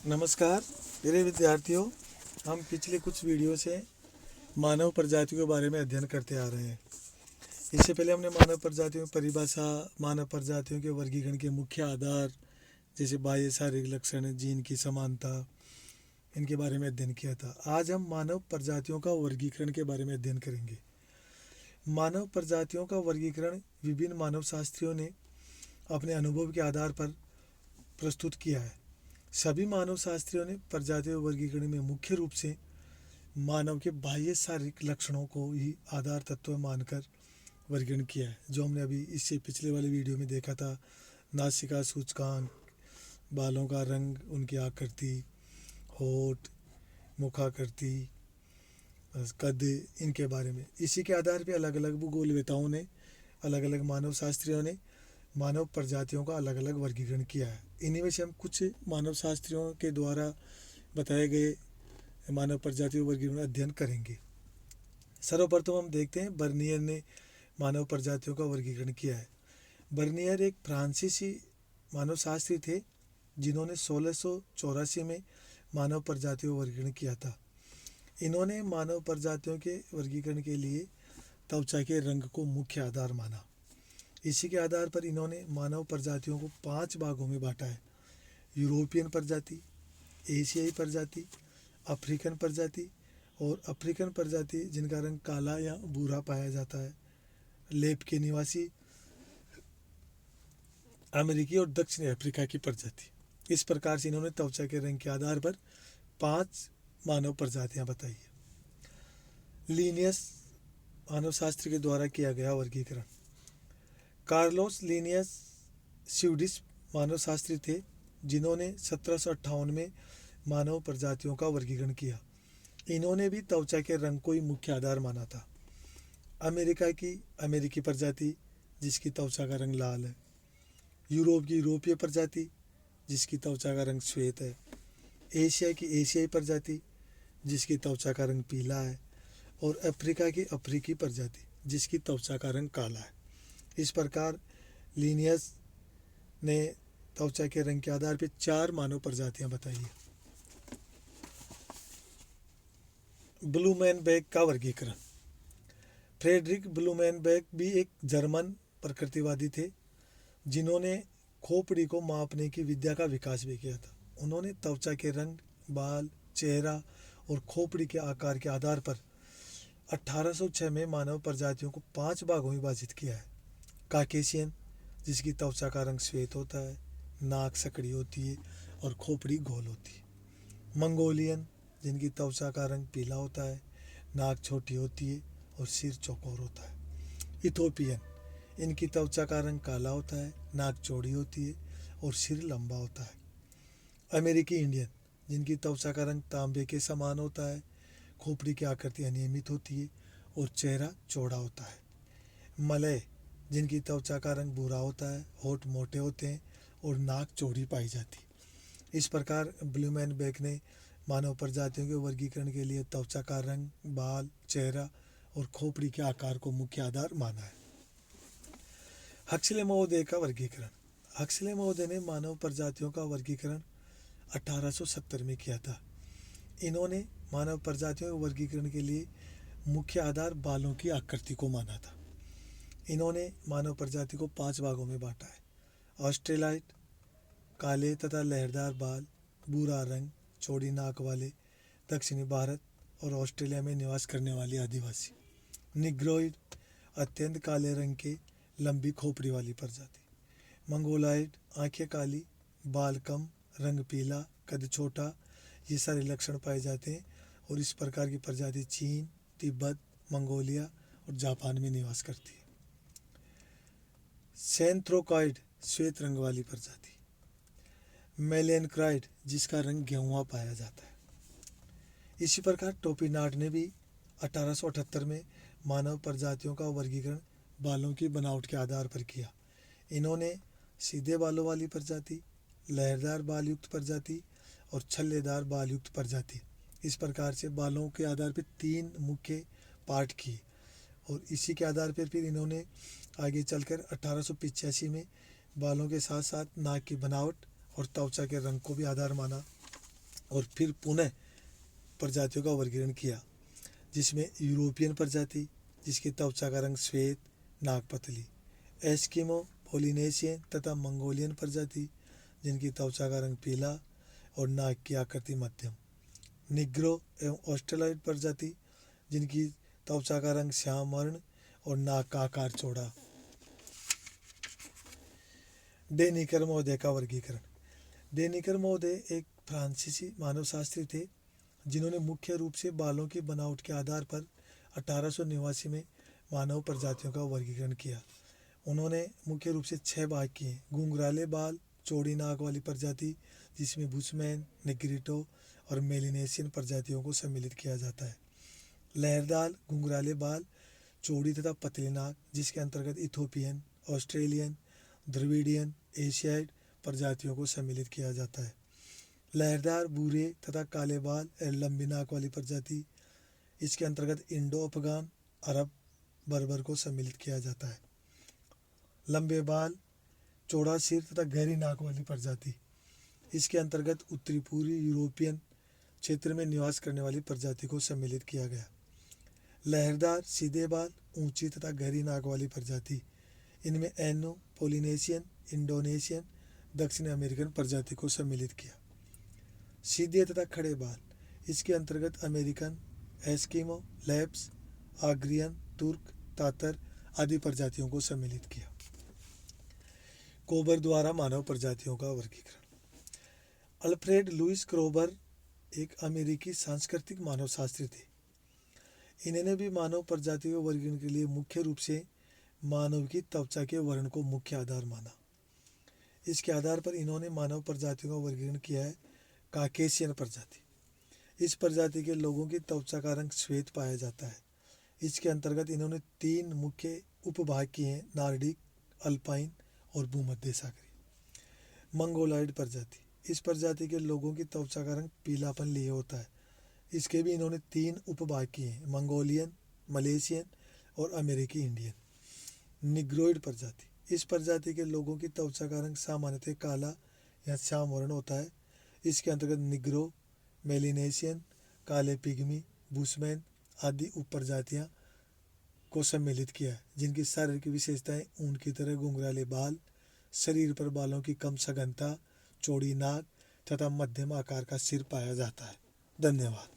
नमस्कार मेरे विद्यार्थियों। हम पिछले कुछ वीडियो से मानव प्रजातियों के बारे में अध्ययन करते आ रहे हैं। इससे पहले हमने मानव प्रजातियों की परिभाषा, मानव प्रजातियों के वर्गीकरण के मुख्य आधार जैसे बाह्य शारीरिक लक्षण, जीन की समानता, इनके बारे में अध्ययन किया था। आज हम मानव प्रजातियों का वर्गीकरण के बारे में अध्ययन करेंगे। मानव प्रजातियों का वर्गीकरण विभिन्न मानव शास्त्रियों ने अपने अनुभव के आधार पर प्रस्तुत किया है। सभी मानव शास्त्रियों ने प्रजातियों वर्गीकरण में मुख्य रूप से मानव के बाह्य शारीरिक लक्षणों को ही आधार तत्व मानकर वर्गीकरण किया है, जो हमने अभी इससे पिछले वाले वीडियो में देखा था। नासिका सूचकांक, बालों का रंग, उनकी आकृति, होठ, मुखाकृति, कद, इनके बारे में। इसी के आधार पर अलग अलग भूगोलवेताओं ने, अलग अलग मानव शास्त्रियों ने मानव प्रजातियों का अलग अलग वर्गीकरण किया है। इन्हीं में से हम कुछ मानव शास्त्रियों के द्वारा बताए गए मानव प्रजातियों वर्गीकरण अध्ययन करेंगे। सर्वप्रथम हम देखते हैं बर्नियर ने मानव प्रजातियों का वर्गीकरण किया है। बर्नियर एक फ्रांसीसी मानव शास्त्री थे जिन्होंने 1684 में मानव प्रजातियों का वर्गीकरण किया था। इन्होंने मानव प्रजातियों के वर्गीकरण के लिए त्वचा के रंग को मुख्य आधार माना। इसी के आधार पर इन्होंने मानव प्रजातियों को 5 भागों में बांटा है: यूरोपियन प्रजाति, एशियाई प्रजाति, अफ्रीकन प्रजाति और अफ्रीकन प्रजाति जिनका रंग काला या भूरा पाया जाता है, लेप के निवासी, अमेरिकी और दक्षिणी अफ्रीका की प्रजाति। इस प्रकार से इन्होंने त्वचा के रंग के आधार पर 5 मानव प्रजातियां बताई है। लीनियस मानव शास्त्र के द्वारा किया गया वर्गीकरण। कार्लोस लीनियस स्वीडिश मानव शास्त्री थे जिन्होंने 1758 में मानव प्रजातियों का वर्गीकरण किया। इन्होंने भी त्वचा के रंग को ही मुख्य आधार माना था। अमेरिका की अमेरिकी प्रजाति जिसकी त्वचा का रंग लाल है, यूरोप की यूरोपीय प्रजाति जिसकी त्वचा का रंग श्वेत है, एशिया की एशियाई प्रजाति जिसकी त्वचा का रंग पीला है और अफ्रीका की अफ्रीकी प्रजाति जिसकी त्वचा का रंग काला है। इस प्रकार लीनियस ने त्वचा के रंग के आधार पर 4 मानव प्रजातियां बताई है। ब्लूमेनबेक का वर्गीकरण। फ्रेडरिक ब्लूमेनबेक भी एक जर्मन प्रकृतिवादी थे जिन्होंने खोपड़ी को मापने की विद्या का विकास भी किया था। उन्होंने त्वचा के रंग, बाल, चेहरा और खोपड़ी के आकार के आधार पर 1806 में मानव प्रजातियों को 5 भागों में विभाजित किया है: काकेशियन जिसकी त्वचा का रंग श्वेत होता है, नाक सकड़ी होती है और खोपड़ी गोल होती है। मंगोलियन जिनकी त्वचा का रंग पीला होता है, नाक छोटी होती है और सिर चौकोर होता है। इथोपियन इनकी त्वचा का रंग काला होता है, नाक चौड़ी होती है और सिर लंबा होता है। अमेरिकी इंडियन जिनकी त्वचा का रंग तांबे के समान होता है, खोपड़ी की आकृति अनियमित होती है और चेहरा चौड़ा होता है। मलय जिनकी त्वचा का रंग भूरा होता है, होठ मोटे होते हैं और नाक चौड़ी पाई जाती है। इस प्रकार ब्लूमेनबेक ने मानव प्रजातियों के वर्गीकरण के लिए त्वचा का रंग, बाल, चेहरा और खोपड़ी के आकार को मुख्य आधार माना है। हक्सले महोदय का वर्गीकरण। हक्सले महोदय ने मानव प्रजातियों का वर्गीकरण 1870 में किया था। इन्होंने मानव प्रजातियों के वर्गीकरण के लिए मुख्य आधार बालों की आकृति को माना था। इन्होंने मानव प्रजाति को 5 भागों में बांटा है: ऑस्ट्रेलाइट, काले तथा लहरदार बाल, भूरा रंग, चौड़ी नाक वाले दक्षिणी भारत और ऑस्ट्रेलिया में निवास करने वाले आदिवासी। निग्रोइड, अत्यंत काले रंग के लंबी खोपड़ी वाली प्रजाति। मंगोलाइड, आंखें काली, बाल कम, रंग पीला, कद छोटा, ये सारे लक्षण पाए जाते हैं और इस प्रकार की प्रजाति चीन, तिब्बत, मंगोलिया और जापान में निवास करती है। सेंथ्रोकॉइड, श्वेत रंग वाली प्रजाति। मेलेनक्राइड जिसका रंग गेहुआ पाया जाता है। इसी प्रकार टोपीनाड ने भी 1878 में मानव प्रजातियों का वर्गीकरण बालों की बनावट के आधार पर किया। इन्होंने सीधे बालों वाली प्रजाति, लहरदार बाल युक्त प्रजाति और छल्लेदार बाल युक्त प्रजाति, इस प्रकार से बालों के आधार पर 3 मुख्य पार्ट किए और इसी के आधार पर फिर इन्होंने आगे चलकर 1885 में बालों के साथ साथ नाक की बनावट और त्वचा के रंग को भी आधार माना और फिर पुनः प्रजातियों का वर्गीकरण किया, जिसमें यूरोपियन प्रजाति जिसकी त्वचा का रंग श्वेत, नाक पतली, एस्किमो, पोलिनेशियन तथा मंगोलियन प्रजाति जिनकी त्वचा का रंग पीला और नाक की आकृति मध्यम, निग्रो एवं ऑस्ट्रेलॉइड प्रजाति जिनकी त्वचा का रंग श्याम वर्ण और नाक का आकार चौड़ा। डेनिकर महोदय का वर्गीकरण। डेनिकर महोदय एक फ्रांसीसी मानवशास्त्री थे जिन्होंने मुख्य रूप से बालों की बनावट के आधार पर 1889 में मानव प्रजातियों का वर्गीकरण किया। उन्होंने मुख्य रूप से 6 भाग किए। घुंघराले बाल, चौड़ी नाक वाली प्रजाति जिसमें बुशमैन, नेग्रिटो और मेलिनेशियन प्रजातियों को सम्मिलित किया जाता है। लहरदार घुंघराले बाल, चौड़ी तथा पतली नाक जिसके अंतर्गत इथोपियन, ऑस्ट्रेलियन, द्रविडियन, एशियाइड प्रजातियों को सम्मिलित किया जाता है। लहरदार भूरे तथा काले बाल लंबी नाक वाली प्रजाति, इसके अंतर्गत इंडो अफगान, अरब, बर्बर को सम्मिलित किया जाता है। लंबे बाल, चौड़ा सिर तथा गहरी नाक वाली प्रजाति, इसके अंतर्गत उत्तरी पूर्वी यूरोपियन क्षेत्र में निवास करने वाली प्रजाति को सम्मिलित किया गया। लहरदार सीधे बाल, ऊंची तथा गहरी नाक वाली प्रजाति, इनमें एनो, पोलिनेशियन, इंडोनेशियन, दक्षिण अमेरिकन प्रजाति को सम्मिलित किया। सीधे तथा खड़े बाल, इसके अंतर्गत अमेरिकन, एस्किमो, लैप्स, आग्रियन, तुर्क, तातर आदि प्रजातियों को सम्मिलित किया। कोबर द्वारा मानव प्रजातियों का वर्गीकरण। अल्फ्रेड लुइस क्रोबर एक अमेरिकी सांस्कृतिक मानवशास्त्री थे। इन्होंने भी मानव प्रजाति के वर्गीकरण के लिए मुख्य रूप से मानव की त्वचा के वर्ण को मुख्य आधार माना। इसके आधार पर इन्होंने मानव प्रजातियों का वर्गीकरण किया है। काकेशियन प्रजाति, इस प्रजाति के लोगों की त्वचा का रंग श्वेत पाया जाता है। इसके अंतर्गत इन्होंने 3 मुख्य उपभाग किए हैं, नार्डिक, अल्पाइन और भूमध्य सागरी। मंगोलॉइड प्रजाति, इस प्रजाति के लोगों की त्वचा का रंग पीलापन लिए होता है। इसके भी इन्होंने 3 उपभाग किए हैं, मंगोलियन, मलेशियन और अमेरिकी इंडियन। निग्रोइड प्रजाति, इस प्रजाति के लोगों की त्वचा का रंग सामान्यतः काला या श्याम वर्ण होता है। इसके अंतर्गत निग्रो, मेलिनेशियन, काले पिग्मी, बुशमैन आदि उपप्रजातियां को सम्मिलित किया है, जिनकी शारीरिक विशेषताएं ऊन की तरह घुंघराले बाल, शरीर पर बालों की कम सघनता, चौड़ी नाक तथा मध्यम आकार का सिर पाया जाता है। धन्यवाद।